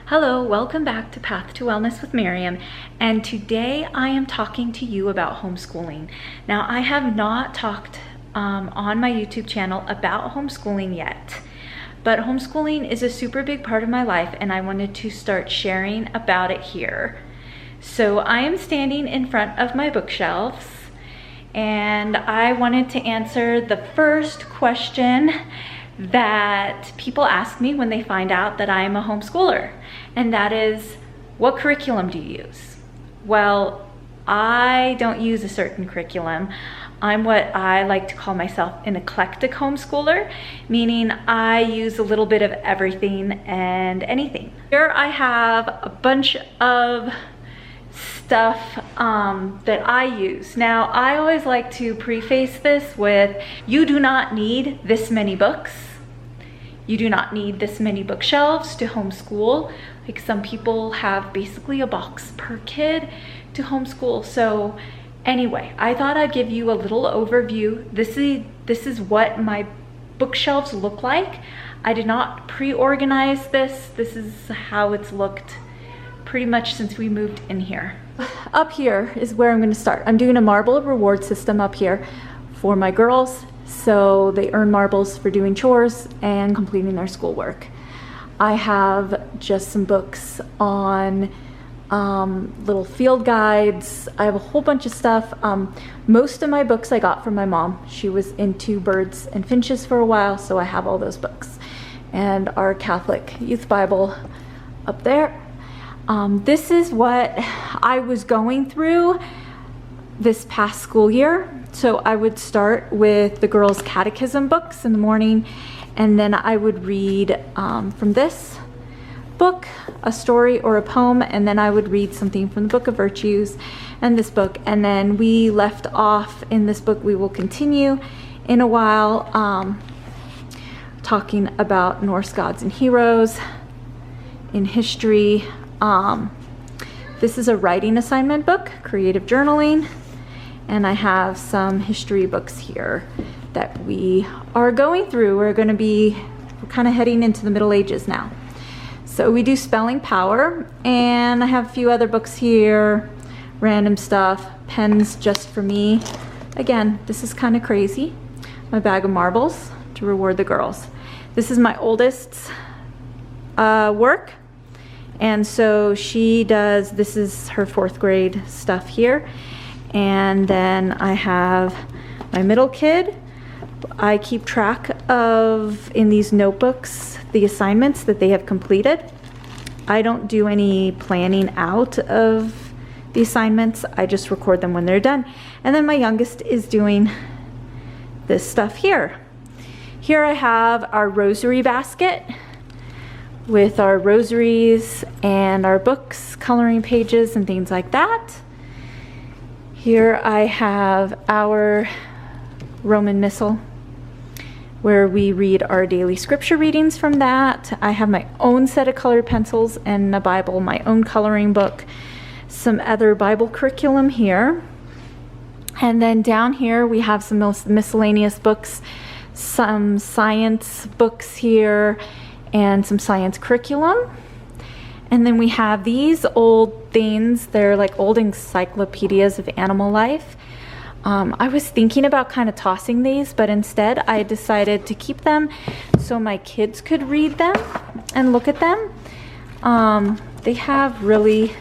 Hello, welcome back to Path to Wellness with Miriam, and today I am talking to you about homeschooling. Now, I have not talked on my YouTube channel about homeschooling yet, but homeschooling is a super big part of my life and I wanted to start sharing about it here. So I am standing in front of my bookshelves and I wanted to answer the first question that people ask me when they find out that I am a homeschooler, and that is, what curriculum do you use? Well, I don't use a certain curriculum. I'm what I like to call myself an eclectic homeschooler, meaning I use a little bit of everything and anything. Here I have a bunch of stuff that I use. Now, I always like to preface this with, you do not need this many books. You do not need this many bookshelves to homeschool. Like, some people have basically a box per kid to homeschool. So anyway, I thought I'd give you a little overview. This is what my bookshelves look like. I did not pre-organize this. This is how it's looked pretty much since we moved in here. Up here is where I'm going to start. I'm doing a marble reward system up here for my girls, so they earn marbles for doing chores and completing their schoolwork. I have just some books on little field guides. I have a whole bunch of stuff. Most of my books I got from my mom. She was into birds and finches for a while, so I have all those books. And our Catholic Youth Bible up there. This is what I was going through this past school year. So I would start with the girls' catechism books in the morning, and then I would read from this book a story or a poem, and then I would read something from the Book of Virtues and this book, and then we left off in this book. We will continue in a while talking about Norse gods and heroes in history. This is a writing assignment book, creative journaling, and I have some history books here that we are going through. We're kind of heading into the Middle Ages now. So we do spelling power, and I have a few other books here, random stuff, pens just for me. Again, this is kind of crazy. My bag of marbles to reward the girls. This is my oldest's work. And so this is her 4th grade stuff here. And then I have my middle kid. I keep track of, in these notebooks, the assignments that they have completed. I don't do any planning out of the assignments. I just record them when they're done. And then my youngest is doing this stuff here. Here I have our rosary basket with our rosaries and our books, coloring pages and things like that. Here I have our Roman Missal, where we read our daily scripture readings from that. I have my own set of colored pencils and a Bible, my own coloring book, some other Bible curriculum here. And then down here we have some miscellaneous books, some science books here, and some science curriculum. And then we have these old things. They're like old encyclopedias of animal life. I was thinking about kind of tossing these, but instead I decided to keep them so my kids could read them and look at them. They have really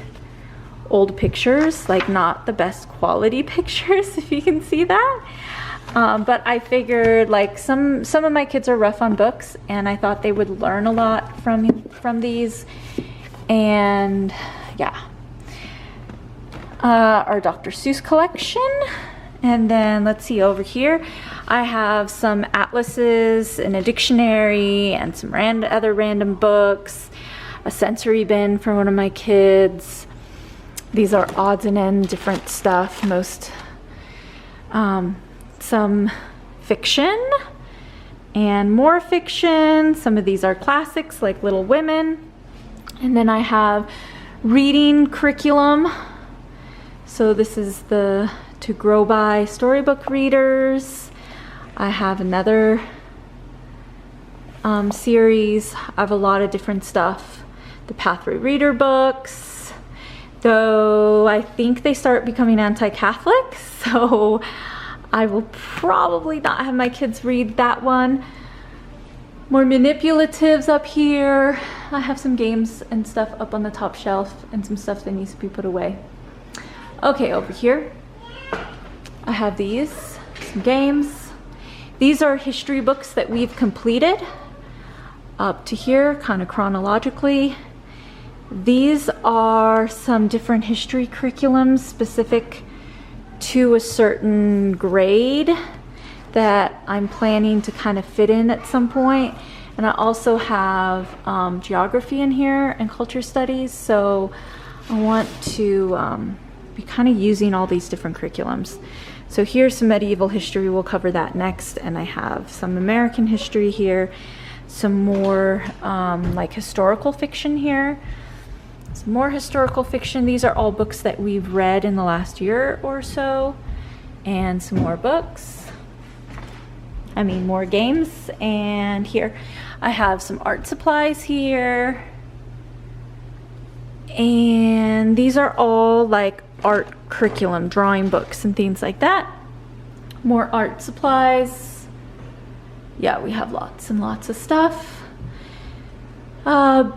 old pictures, like not the best quality pictures, if you can see that. But I figured, like, some of my kids are rough on books, and I thought they would learn a lot from these. And yeah, our Dr. Seuss collection. And then let's see, over here I have some atlases and a dictionary and some other random books, a sensory bin for one of my kids. These are odds and ends, different stuff, some fiction and more fiction. Some of these are classics like Little Women. And then I have reading curriculum. So this is the To Grow By storybook readers. I have another series. I have a lot of different stuff the Pathway Reader books, though I think they start becoming anti-Catholic, so I will probably not have my kids read that one. More manipulatives up here. I have some games and stuff up on the top shelf and some stuff that needs to be put away. Okay, over here, I have these, some games. These are history books that we've completed up to here, kind of chronologically. These are some different history curriculums specific to a certain grade that I'm planning to kind of fit in at some point. And I also have geography in here and culture studies, so I want to be kind of using all these different curriculums. So here's some medieval history, we'll cover that next, and I have some American history here, some more like historical fiction here, some more historical fiction. These are all books that we've read in the last year or so, and some more books. More games. And here I have some art supplies here, and these are all like art curriculum, drawing books and things like that. More art supplies. Yeah, we have lots and lots of stuff.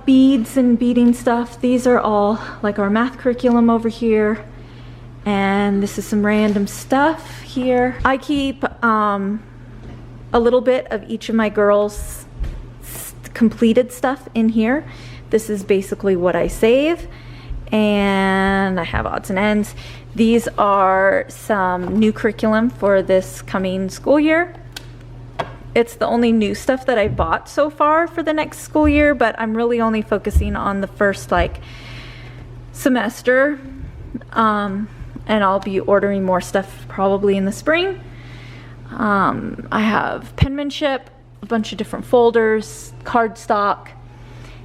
Beads and beading stuff. These are all like our math curriculum over here, and this is some random stuff here. I keep a little bit of each of my girls' completed stuff in here. This is basically what I save, and I have odds and ends. These are some new curriculum for this coming school year. It's the only new stuff that I bought so far for the next school year, but I'm really only focusing on the first like semester, and I'll be ordering more stuff probably in the spring. I have penmanship, a bunch of different folders, cardstock.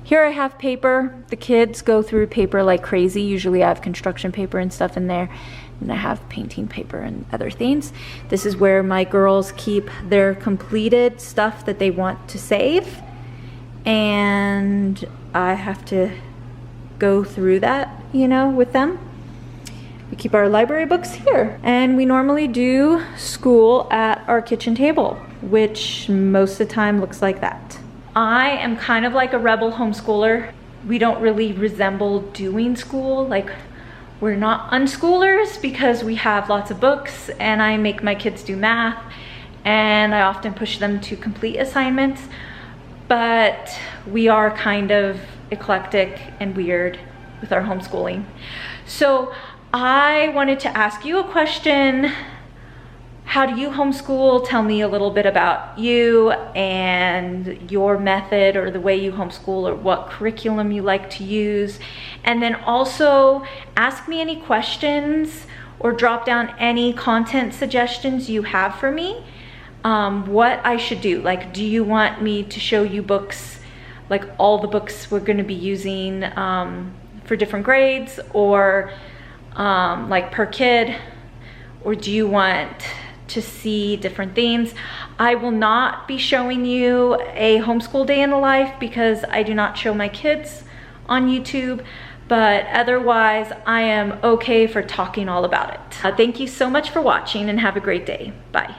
Here I have paper. The kids go through paper like crazy. Usually I have construction paper and stuff in there, and I have painting paper and other things. This is where my girls keep their completed stuff that they want to save, and I have to go through that, you know, with them. We keep our library books here, and we normally do school at our kitchen table, which most of the time looks like that. I am kind of like a rebel homeschooler. We don't really resemble doing school. Like, we're not unschoolers because we have lots of books, and I make my kids do math, and I often push them to complete assignments, but we are kind of eclectic and weird with our homeschooling. So I wanted to ask you a question. How do you homeschool? Tell me a little bit about you and your method, or the way you homeschool, or what curriculum you like to use. And then also ask me any questions or drop down any content suggestions you have for me. What I should do. Like, do you want me to show you books, like all the books we're going to be using for different grades, or like per kid, or do you want to see different things? I will not be showing you a homeschool day in the life because I do not show my kids on YouTube, but otherwise I am okay for talking all about it. Thank you so much for watching, and have a great day. Bye.